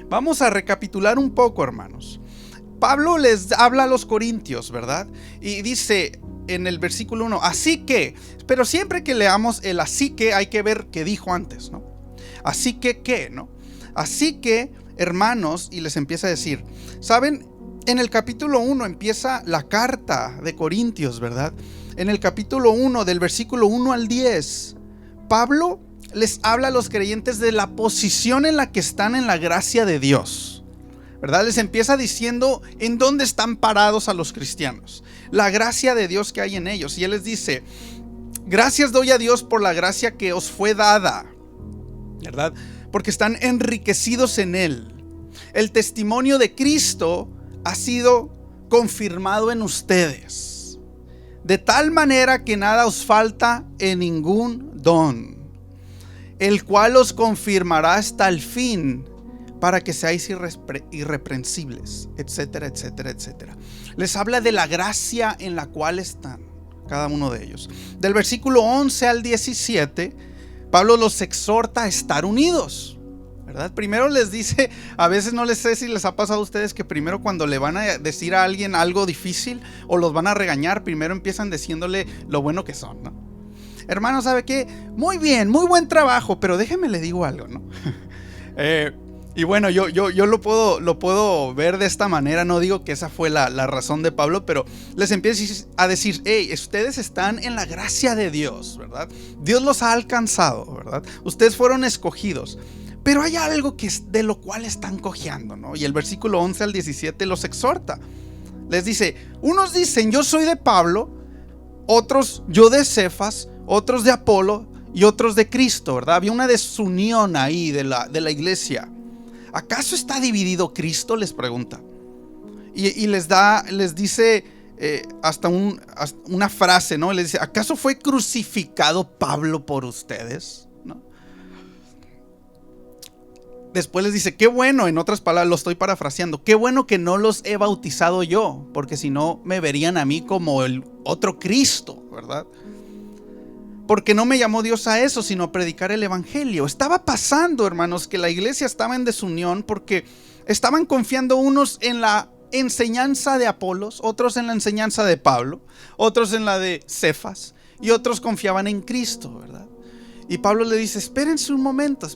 Vamos a recapitular un poco, hermanos. Pablo les habla a los corintios, ¿verdad? Y dice en el versículo 1, así que, pero siempre que leamos el así que hay que ver qué dijo antes, ¿no? Así que, ¿qué? ¿No? Así que, hermanos, y les empieza a decir, ¿saben? En el capítulo 1 empieza la carta de Corintios, ¿verdad? En el capítulo 1, del versículo 1 al 10, Pablo les habla a los creyentes de la posición en la que están en la gracia de Dios, ¿verdad? Les empieza diciendo en dónde están parados a los cristianos, la gracia de Dios que hay en ellos. Y él les dice, gracias doy a Dios por la gracia que os fue dada, ¿verdad? Porque están enriquecidos en él. El testimonio de Cristo ha sido confirmado en ustedes, de tal manera que nada os falta en ningún don, el cual os confirmará hasta el fin, para que seáis irreprensibles, etcétera, etcétera, etcétera. Les habla de la gracia en la cual están cada uno de ellos. Del versículo 11 al 17, Pablo los exhorta a estar unidos, ¿verdad? Primero les dice, a veces no les sé si les ha pasado a ustedes que primero cuando le van a decir a alguien algo difícil o los van a regañar, primero empiezan diciéndole lo bueno que son, ¿no? Hermano, ¿sabe qué? Muy bien, muy buen trabajo, pero déjeme le digo algo, ¿no? Y bueno, yo lo puedo ver de esta manera. No digo que esa fue la razón de Pablo, pero les empieza a decir, hey, ustedes están en la gracia de Dios, ¿verdad? Dios los ha alcanzado, ¿verdad? Ustedes fueron escogidos, pero hay algo que de lo cual están cojeando, ¿no? Y el versículo 11 al 17 los exhorta. Les dice, unos dicen, yo soy de Pablo, otros, yo de Cefas, otros de Apolo y otros de Cristo, ¿verdad? Había una desunión ahí de la iglesia. ¿Acaso está dividido Cristo?, les pregunta. Y les dice hasta una frase, ¿no? Les dice, ¿acaso fue crucificado Pablo por ustedes? ¿No? Después les dice, qué bueno, en otras palabras, lo estoy parafraseando, qué bueno que no los he bautizado yo, porque si no me verían a mí como el otro Cristo, ¿verdad? Porque no me llamó Dios a eso, sino a predicar el evangelio. Estaba pasando, hermanos, que la iglesia estaba en desunión porque estaban confiando unos en la enseñanza de Apolos, otros en la enseñanza de Pablo, otros en la de Cefas y otros confiaban en Cristo, ¿verdad? Y Pablo le dice, espérense un momento.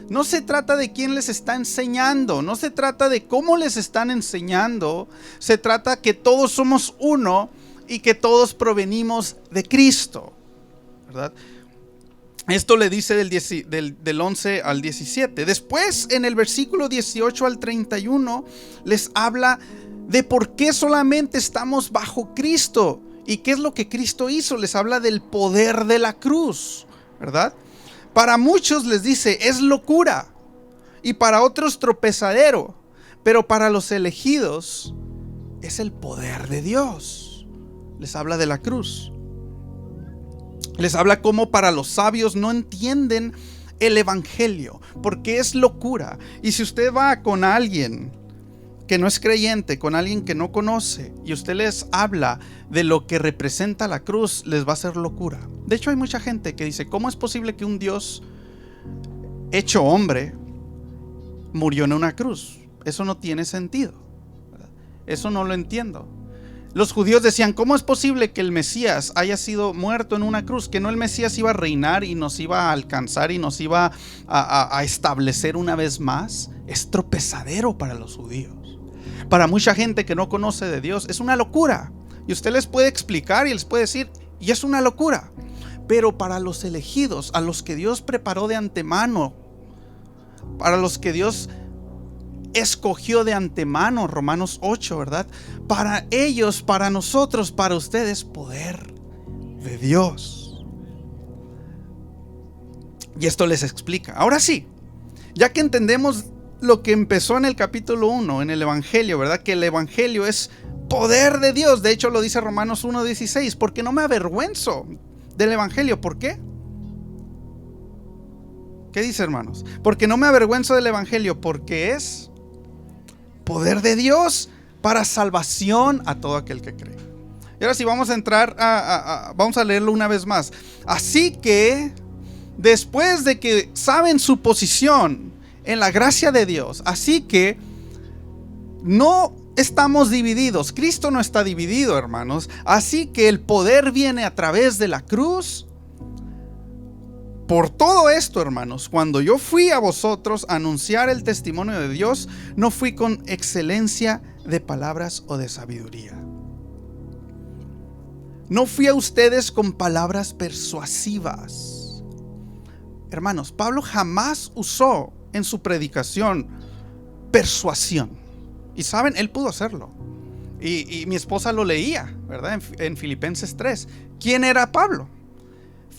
No se trata de quién les está enseñando, no se trata de cómo les están enseñando, se trata que todos somos uno y que todos provenimos de Cristo, ¿verdad? Esto le dice del 11 al 17. Después, en el versículo 18 al 31, les habla de por qué solamente estamos bajo Cristo y qué es lo que Cristo hizo. Les habla del poder de la cruz, ¿verdad? Para muchos les dice, es locura, y para otros tropezadero, pero para los elegidos es el poder de Dios. Les habla de la cruz. Les habla cómo para los sabios no entienden el evangelio, porque es locura. Y si usted va con alguien que no es creyente, con alguien que no conoce, y usted les habla de lo que representa la cruz, les va a hacer locura. De hecho, hay mucha gente que dice, ¿cómo es posible que un Dios hecho hombre murió en una cruz? Eso no tiene sentido, ¿verdad? Eso no lo entiendo. Los judíos decían, ¿cómo es posible que el Mesías haya sido muerto en una cruz? Que no el Mesías iba a reinar y nos iba a alcanzar y nos iba a establecer una vez más. Es tropezadero para los judíos. Para mucha gente que no conoce de Dios es una locura. Y usted les puede explicar y les puede decir, y es una locura. Pero para los elegidos, a los que Dios preparó de antemano, para los que Dios escogió de antemano, Romanos 8, ¿verdad? Para ellos, para nosotros, para ustedes, poder de Dios. Y esto les explica. Ahora sí, ya que entendemos lo que empezó en el capítulo 1, en el evangelio, ¿verdad? Que el evangelio es poder de Dios. De hecho lo dice Romanos 1:16, porque no me avergüenzo del evangelio. ¿Por qué? ¿Qué dice, hermanos? Porque no me avergüenzo del evangelio, porque es poder de Dios para salvación a todo aquel que cree. Y ahora sí vamos a entrar vamos a leerlo una vez más. Así que después de que saben su posición en la gracia de Dios. Así que no estamos divididos. Cristo no está dividido, hermanos. Así que el poder viene a través de la cruz. Por todo esto, hermanos, cuando yo fui a vosotros a anunciar el testimonio de Dios, no fui con excelencia de palabras o de sabiduría. No fui a ustedes con palabras persuasivas. Hermanos, Pablo jamás usó en su predicación persuasión. Y saben, él pudo hacerlo. Y mi esposa lo leía, ¿verdad? En Filipenses 3. ¿Quién era Pablo?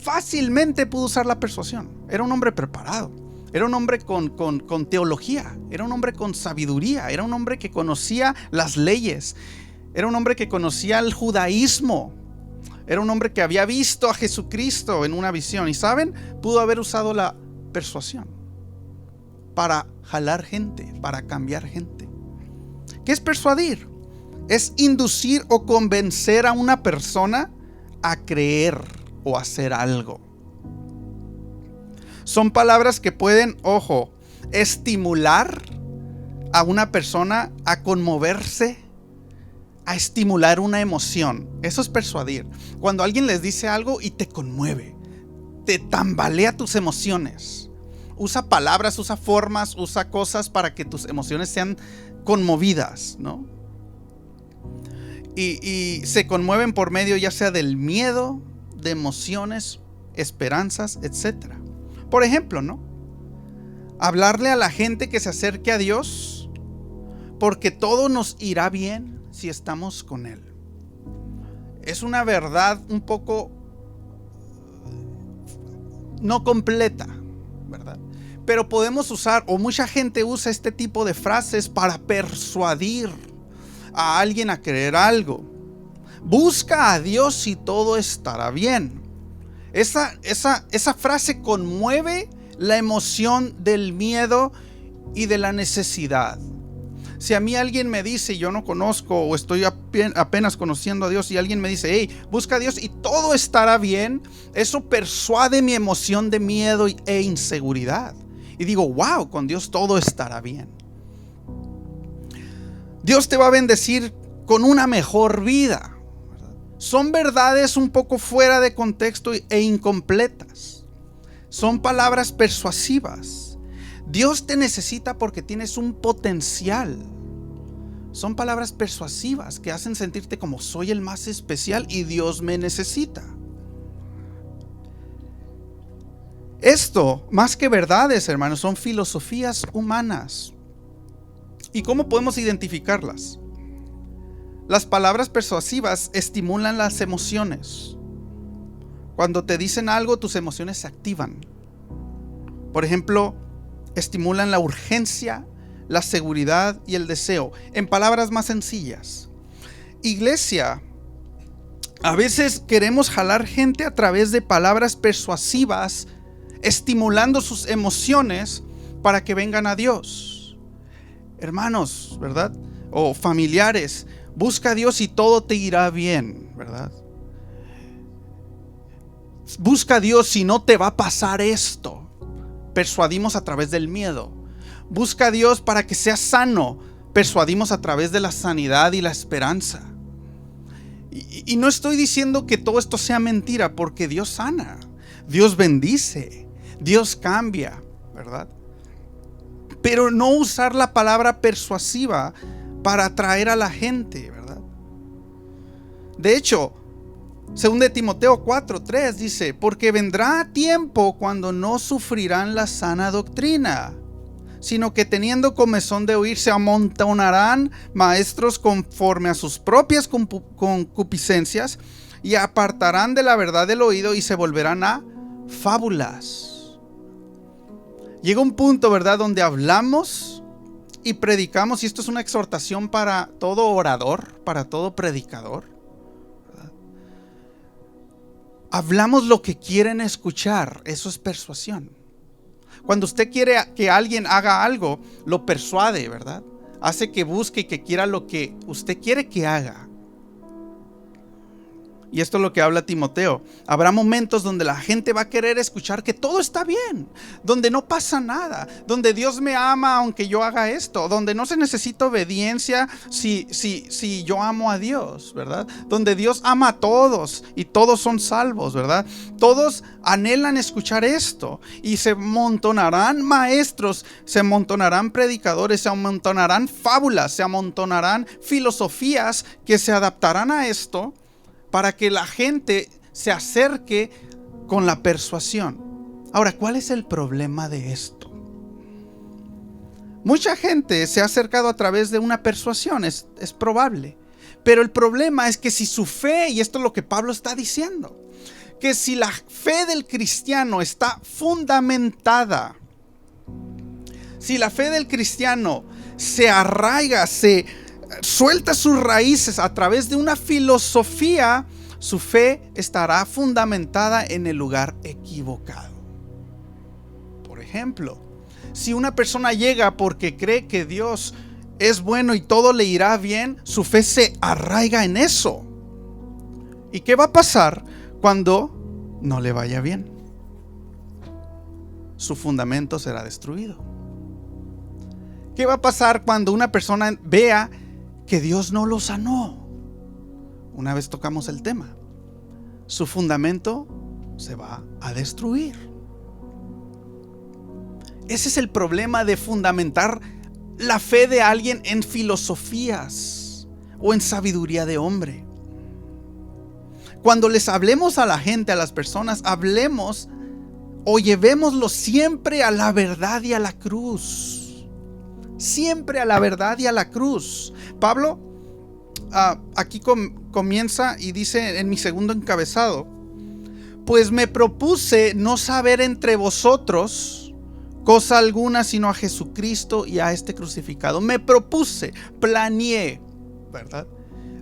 Fácilmente pudo usar la persuasión. Era un hombre preparado. Era un hombre con teología. Era un hombre con sabiduría. Era un hombre que conocía las leyes. Era un hombre que conocía el judaísmo. Era un hombre que había visto a Jesucristo en una visión. Y saben, pudo haber usado la persuasión para jalar gente, para cambiar gente. ¿Qué es persuadir? Es inducir o convencer a una persona a creer o hacer algo. Son palabras que pueden, ojo, estimular a una persona a conmoverse, a estimular una emoción. Eso es persuadir. Cuando alguien les dice algo y te conmueve, te tambalea tus emociones. Usa palabras, usa formas, usa cosas para que tus emociones sean conmovidas, ¿no? Y se conmueven por medio ya sea del miedo, de emociones, esperanzas, etc. Por ejemplo, ¿no? Hablarle a la gente que se acerque a Dios, porque todo nos irá bien si estamos con Él. Es una verdad un poco no completa, ¿verdad? Pero podemos usar, o mucha gente usa este tipo de frases para persuadir a alguien a creer algo. Busca a Dios y todo estará bien. Esa frase conmueve la emoción del miedo y de la necesidad. Si a mí alguien me dice, yo no conozco o estoy apenas conociendo a Dios, y alguien me dice, hey, busca a Dios y todo estará bien, eso persuade mi emoción de miedo e inseguridad. Y digo, wow, con Dios todo estará bien. Dios te va a bendecir con una mejor vida. Son verdades un poco fuera de contexto e incompletas. Son palabras persuasivas. Dios te necesita porque tienes un potencial. Son palabras persuasivas que hacen sentirte como soy el más especial y Dios me necesita. Esto, más que verdades, hermanos, son filosofías humanas. ¿Y cómo podemos identificarlas? Las palabras persuasivas estimulan las emociones. Cuando te dicen algo, tus emociones se activan. Por ejemplo, estimulan la urgencia, la seguridad y el deseo. En palabras más sencillas, iglesia, a veces queremos jalar gente a través de palabras persuasivas, estimulando sus emociones para que vengan a Dios. Hermanos, ¿verdad? O familiares, busca a Dios y todo te irá bien, ¿verdad? Busca a Dios y no te va a pasar esto. Persuadimos a través del miedo. Busca a Dios para que seas sano. Persuadimos a través de la sanidad y la esperanza. Y no estoy diciendo que todo esto sea mentira, porque Dios sana, Dios bendice, Dios cambia, ¿verdad? Pero no usar la palabra persuasiva para atraer a la gente, ¿verdad? De hecho, 2 Timoteo 4:3 dice, porque vendrá tiempo cuando no sufrirán la sana doctrina, sino que teniendo comezón de oír se amontonarán maestros conforme a sus propias concupiscencias y apartarán de la verdad del oído y se volverán a fábulas. Llega un punto, ¿verdad?, donde hablamos y predicamos, y esto es una exhortación para todo orador, para todo predicador, ¿verdad? Hablamos lo que quieren escuchar. Eso es persuasión. Cuando usted quiere que alguien haga algo, lo persuade, ¿verdad? Hace que busque y que quiera lo que usted quiere que haga. Y esto es lo que habla Timoteo. Habrá momentos donde la gente va a querer escuchar que todo está bien, donde no pasa nada, donde Dios me ama aunque yo haga esto, donde no se necesita obediencia si yo amo a Dios, ¿verdad? Donde Dios ama a todos y todos son salvos, ¿verdad? Todos anhelan escuchar esto y se amontonarán maestros, se amontonarán predicadores, se amontonarán fábulas, se amontonarán filosofías que se adaptarán a esto, para que la gente se acerque con la persuasión. Ahora, ¿cuál es el problema de esto? Mucha gente se ha acercado a través de una persuasión, es probable. Pero el problema es que si su fe, y esto es lo que Pablo está diciendo, que si la fe del cristiano está fundamentada, si la fe del cristiano se arraiga, se suelta sus raíces a través de una filosofía, su fe estará fundamentada en el lugar equivocado. Por ejemplo, si una persona llega porque cree que Dios es bueno y todo le irá bien, su fe se arraiga en eso. ¿Y qué va a pasar cuando no le vaya bien? Su fundamento será destruido. ¿Qué va a pasar cuando una persona vea que Dios no lo sanó? Una vez tocamos el tema, su fundamento se va a destruir. Ese es el problema de fundamentar la fe de alguien en filosofías o en sabiduría de hombre. Cuando les hablemos a la gente, a las personas, hablemos o llevémoslo siempre a la verdad y a la cruz. Siempre a la verdad y a la cruz. Pablo aquí comienza y dice en mi segundo encabezado: pues me propuse no saber entre vosotros cosa alguna sino a Jesucristo y a este crucificado. Me propuse, planeé, ¿verdad?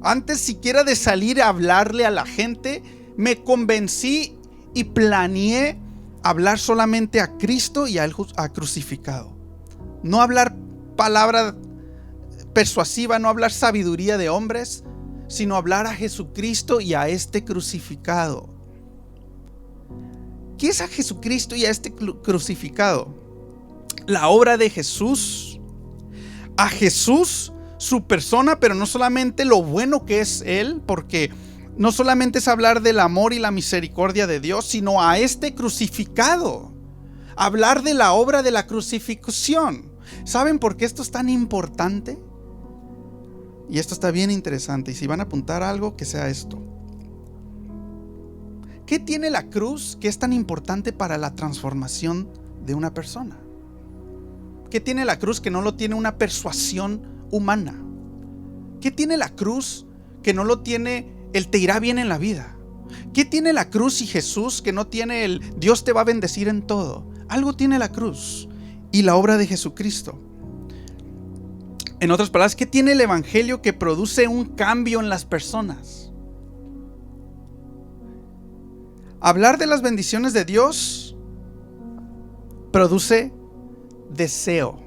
Antes siquiera de salir a hablarle a la gente, me convencí y planeé hablar solamente a Cristo y a Él crucificado. No hablar palabra persuasiva, no hablar sabiduría de hombres, sino hablar a Jesucristo y a este crucificado. ¿Qué es a Jesucristo y a este crucificado? La obra de Jesús. A Jesús, su persona, pero no solamente lo bueno que es Él, porque no solamente es hablar del amor y la misericordia de Dios, sino a este crucificado. Hablar de la obra de la crucifixión. ¿Saben por qué esto es tan importante? Y esto está bien interesante. Y si van a apuntar algo, que sea esto. ¿Qué tiene la cruz que es tan importante para la transformación de una persona? ¿Qué tiene la cruz que no lo tiene una persuasión humana? ¿Qué tiene la cruz que no lo tiene el te irá bien en la vida? ¿Qué tiene la cruz y Jesús que no tiene el Dios te va a bendecir en todo? Algo tiene la cruz y la obra de Jesucristo. En otras palabras, ¿qué tiene el evangelio que produce un cambio en las personas? Hablar de las bendiciones de Dios produce deseo.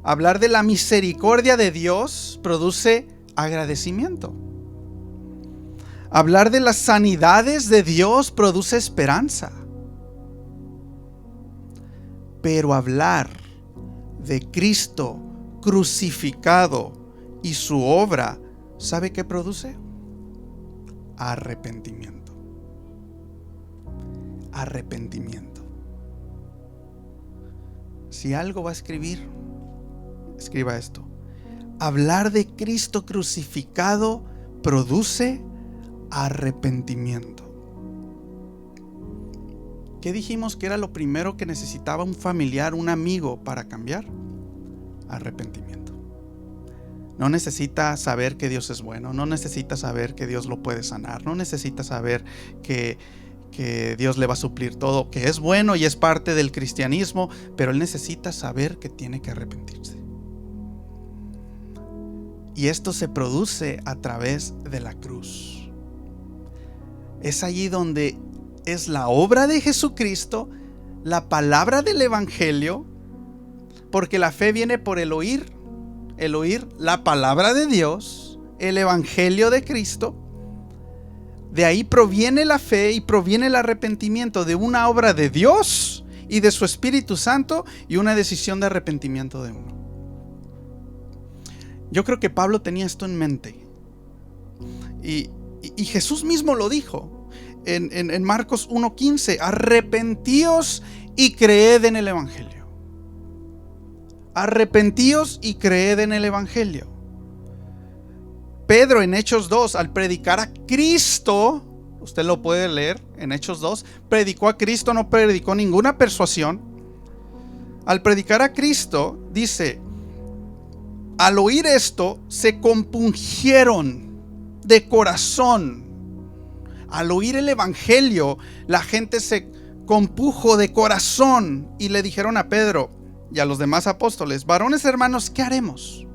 Hablar de la misericordia de Dios produce agradecimiento. Hablar de las sanidades de Dios produce esperanza. Pero hablar de Cristo crucificado y su obra, ¿sabe qué produce? Arrepentimiento. Arrepentimiento. Si algo va a escribir, escriba esto: hablar de Cristo crucificado produce arrepentimiento. ¿Qué dijimos que era lo primero que necesitaba un familiar, un amigo para cambiar? Arrepentimiento. No necesita saber que Dios es bueno, no necesita saber que Dios lo puede sanar, no necesita saber que Dios le va a suplir todo, que es bueno y es parte del cristianismo, pero él necesita saber que tiene que arrepentirse. Y esto se produce a través de la cruz. Es allí donde es la obra de Jesucristo, la palabra del evangelio, porque la fe viene por el oír la palabra de Dios, el evangelio de Cristo, De ahí proviene la fe y proviene el arrepentimiento, de una obra de Dios y de su Espíritu Santo y una decisión de arrepentimiento de uno. Yo creo que Pablo tenía esto en mente. Y Jesús mismo lo dijo en Marcos 1:15: arrepentíos y creed en el Evangelio. Arrepentíos y creed en el Evangelio. Pedro en Hechos 2, al predicar a Cristo, usted lo puede leer en Hechos 2, predicó a Cristo, no predicó ninguna persuasión. Al predicar a Cristo, dice: al oír esto, se compungieron de corazón. Al oír el Evangelio, la gente se compujo de corazón y le dijeron a Pedro y a los demás apóstoles: varones hermanos, ¿qué haremos?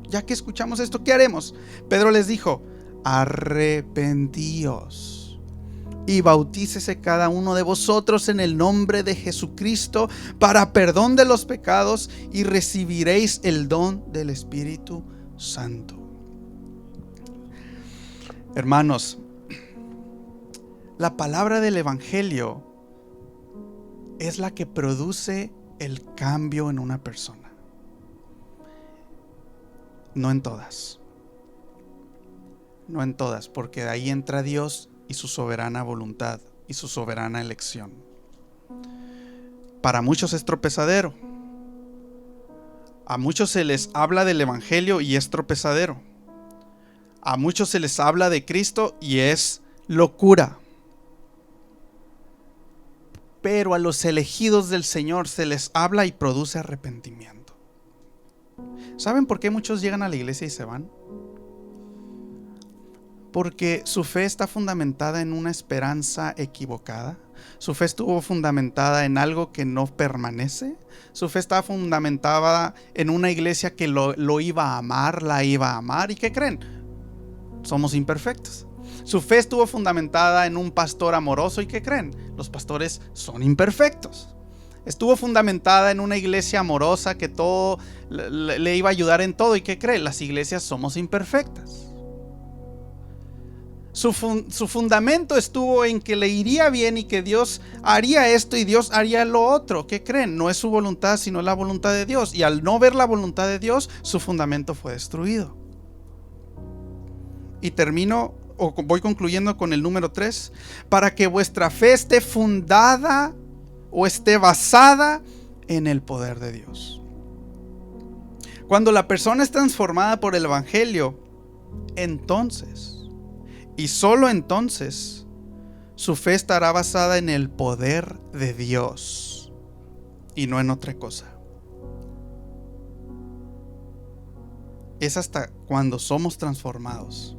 Ya que escuchamos esto, ¿qué haremos? Pedro les dijo: arrepentíos y bautícese cada uno de vosotros en el nombre de Jesucristo para perdón de los pecados, y recibiréis el don del Espíritu Santo. Hermanos, la palabra del Evangelio es la que produce el cambio en una persona. No en todas. No en todas, porque de ahí entra Dios y su soberana voluntad y su soberana elección. Para muchos es tropezadero. A muchos se les habla del Evangelio y es tropezadero. A muchos se les habla de Cristo y es locura. Pero a los elegidos del Señor se les habla y produce arrepentimiento. ¿Saben por qué muchos llegan a la iglesia y se van? Porque su fe está fundamentada en una esperanza equivocada. Su fe estuvo fundamentada en algo que no permanece. Su fe estaba fundamentada en una iglesia que lo iba a amar, la iba a amar. ¿Y qué creen? Somos imperfectos. Su fe estuvo fundamentada en un pastor amoroso. ¿Y qué creen? Los pastores son imperfectos. Estuvo fundamentada en una iglesia amorosa que todo le iba a ayudar en todo. ¿Y qué creen? Las iglesias somos imperfectas. Su fundamento estuvo en que le iría bien y que Dios haría esto y Dios haría lo otro. ¿Qué creen? No es su voluntad, sino la voluntad de Dios. Y al no ver la voluntad de Dios, su fundamento fue destruido. Y voy concluyendo con el número 3. Para que vuestra fe esté fundada o esté basada en el poder de Dios. Cuando la persona es transformada por el Evangelio, entonces, y solo entonces, su fe estará basada en el poder de Dios y no en otra cosa. Es hasta cuando somos transformados.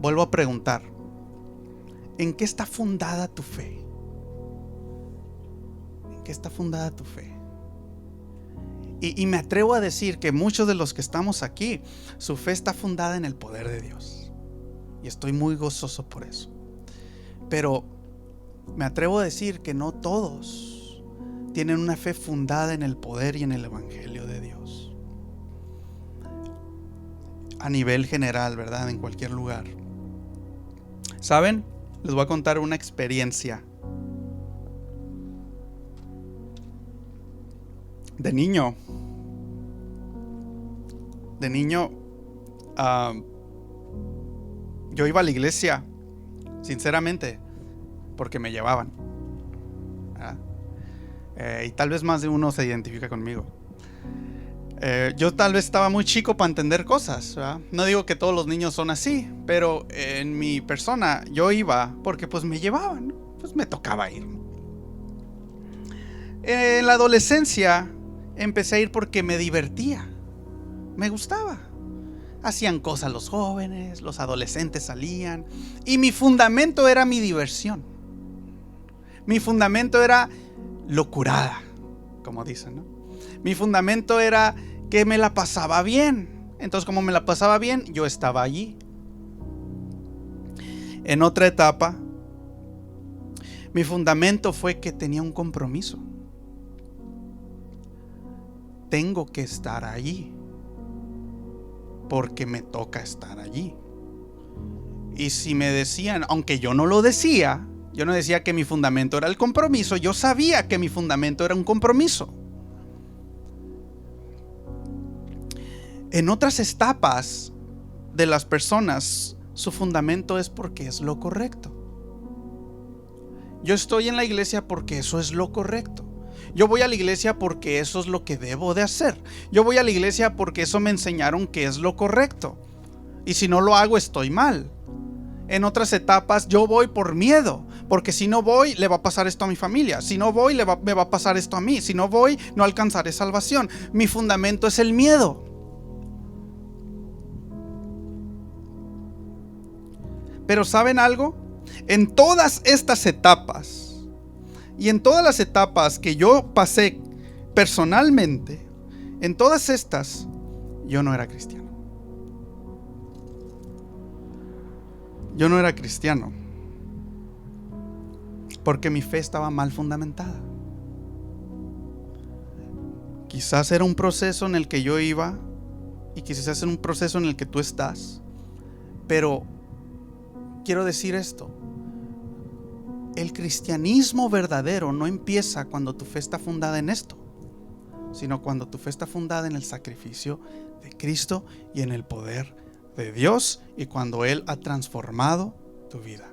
Vuelvo a preguntar: ¿en qué está fundada tu fe? ¿En qué está fundada tu fe? Y me atrevo a decir que muchos de los que estamos aquí, su fe está fundada en el poder de Dios. Y estoy muy gozoso por eso. Pero me atrevo a decir que no todos tienen una fe fundada en el poder y en el Evangelio de Dios. A nivel general, ¿verdad? En cualquier lugar. ¿Saben? Les voy a contar una experiencia. De niño, yo iba a la iglesia, sinceramente, porque me llevaban. Y tal vez más de uno se identifica conmigo. Yo tal vez estaba muy chico para entender cosas, ¿verdad? No digo que todos los niños son así, pero en mi persona yo iba porque pues me llevaban, ¿no? Pues me tocaba ir. En la adolescencia empecé a ir porque me divertía, me gustaba. Hacían cosas los jóvenes, los adolescentes salían, y mi fundamento era mi diversión. Mi fundamento era locurada, como dicen, ¿no? Mi fundamento era que me la pasaba bien. Entonces, como me la pasaba bien, yo estaba allí. En otra etapa, mi fundamento fue que tenía un compromiso. Tengo que estar allí porque me toca estar allí. Y si me decían, aunque yo no lo decía, yo no decía que mi fundamento era el compromiso, yo sabía que mi fundamento era un compromiso. En otras etapas de las personas, su fundamento es porque es lo correcto. Yo estoy en la iglesia porque eso es lo correcto. Yo voy a la iglesia porque eso es lo que debo de hacer. Yo voy a la iglesia porque eso me enseñaron que es lo correcto. Y si no lo hago, estoy mal. En otras etapas yo voy por miedo, porque si no voy le va a pasar esto a mi familia, si no voy me va a pasar esto a mí, si no voy no alcanzaré salvación. Mi fundamento es el miedo. Pero ¿saben algo? En todas estas etapas y en todas las etapas que yo pasé personalmente, en todas estas yo no era cristiano. Yo no era cristiano porque mi fe estaba mal fundamentada. Quizás era un proceso en el que yo iba y quizás era un proceso en el que tú estás, pero quiero decir esto: el cristianismo verdadero no empieza cuando tu fe está fundada en esto, sino cuando tu fe está fundada en el sacrificio de Cristo y en el poder de Dios, y cuando Él ha transformado tu vida.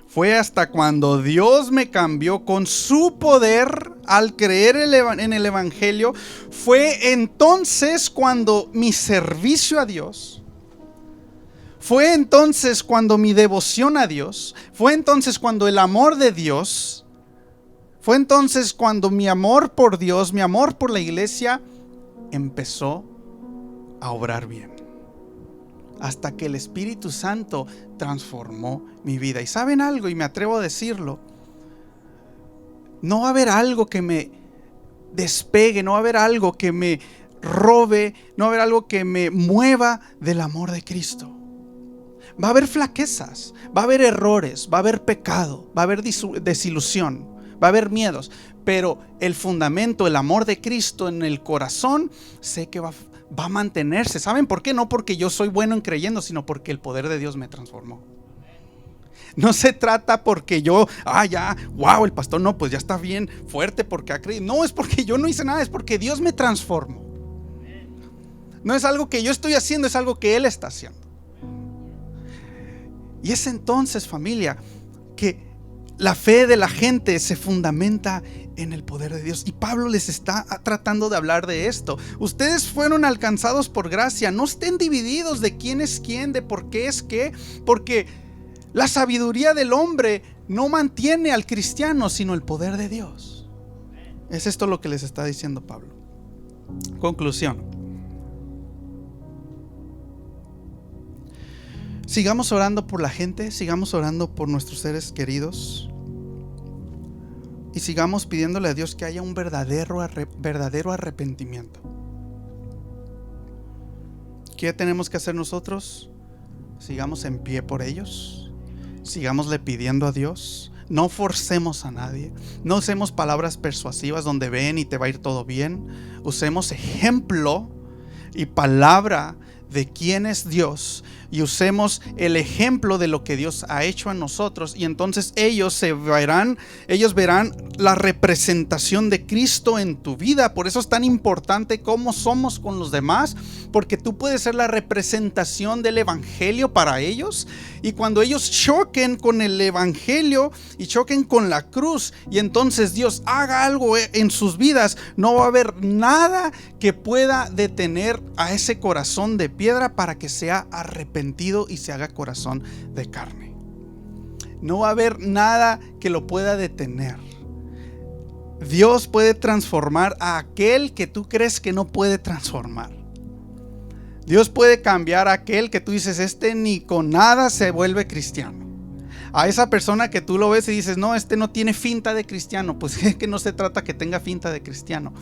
Fue hasta cuando Dios me cambió con su poder al creer en el Evangelio. Fue entonces cuando mi servicio a Dios, fue entonces cuando mi devoción a Dios, fue entonces cuando el amor de Dios, fue entonces cuando mi amor por Dios, mi amor por la iglesia empezó a obrar bien, hasta que el Espíritu Santo transformó mi vida. Y ¿saben algo? Y me atrevo a decirlo: no va a haber algo que me despegue, no va a haber algo que me robe, no va a haber algo que me mueva del amor de Cristo. Va a haber flaquezas, va a haber errores, va a haber pecado, va a haber desilusión, va a haber miedos, pero el fundamento, el amor de Cristo en el corazón, sé que va a mantenerse. ¿Saben por qué? No porque yo soy bueno en creyendo, sino porque el poder de Dios me transformó. No se trata porque yo, el pastor no, pues ya está bien fuerte porque ha creído. No, es porque yo no hice nada, es porque Dios me transformó. No es algo que yo estoy haciendo, es algo que Él está haciendo. Y es entonces, familia, que la fe de la gente se fundamenta en el poder de Dios. Y Pablo les está tratando de hablar de esto. Ustedes fueron alcanzados por gracia. No estén divididos de quién es quién, de por qué es qué, porque la sabiduría del hombre no mantiene al cristiano, sino el poder de Dios. Es esto lo que les está diciendo Pablo. Conclusión: sigamos orando por la gente, sigamos orando por nuestros seres queridos y sigamos pidiéndole a Dios que haya un verdadero arrepentimiento. ¿Qué tenemos que hacer nosotros? Sigamos en pie por ellos, sigámosle pidiendo a Dios. No forcemos a nadie, no usemos palabras persuasivas donde ven y te va a ir todo bien. Usemos ejemplo y palabra de quién es Dios, y usemos el ejemplo de lo que Dios ha hecho en nosotros, y entonces ellos verán la representación de Cristo en tu vida. Por eso es tan importante cómo somos con los demás, porque tú puedes ser la representación del Evangelio para ellos, y cuando ellos choquen con el Evangelio y choquen con la cruz, y entonces Dios haga algo en sus vidas, no va a haber nada que pueda detener a ese corazón de piedra para que sea arrepentido y se haga corazón de carne. No va a haber nada que lo pueda detener. Dios puede transformar a aquel que tú crees que no puede transformar. Dios puede cambiar a aquel que tú dices, ni con nada se vuelve cristiano. A esa persona que tú lo ves y dices, no, no tiene finta de cristiano. Pues es que no se trata que tenga finta de cristiano,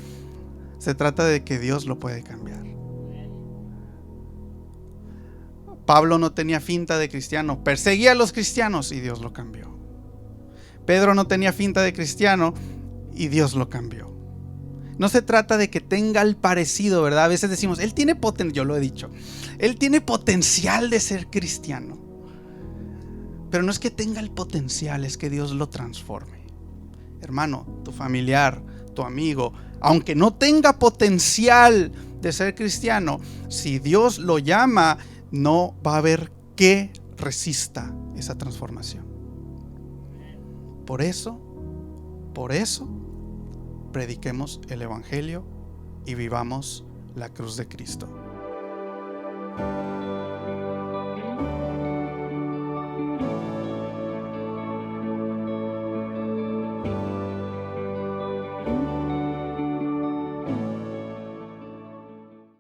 se trata de que Dios lo puede cambiar. Pablo no tenía finta de cristiano, perseguía a los cristianos y Dios lo cambió. Pedro no tenía finta de cristiano y Dios lo cambió. No se trata de que tenga el parecido, ¿verdad? A veces decimos, él tiene potencial, yo lo he dicho, él tiene potencial de ser cristiano. Pero no es que tenga el potencial, es que Dios lo transforme. Hermano, tu familiar, tu amigo, aunque no tenga potencial de ser cristiano, si Dios lo llama, no va a haber que resista esa transformación. Por eso, prediquemos el evangelio y vivamos la cruz de Cristo.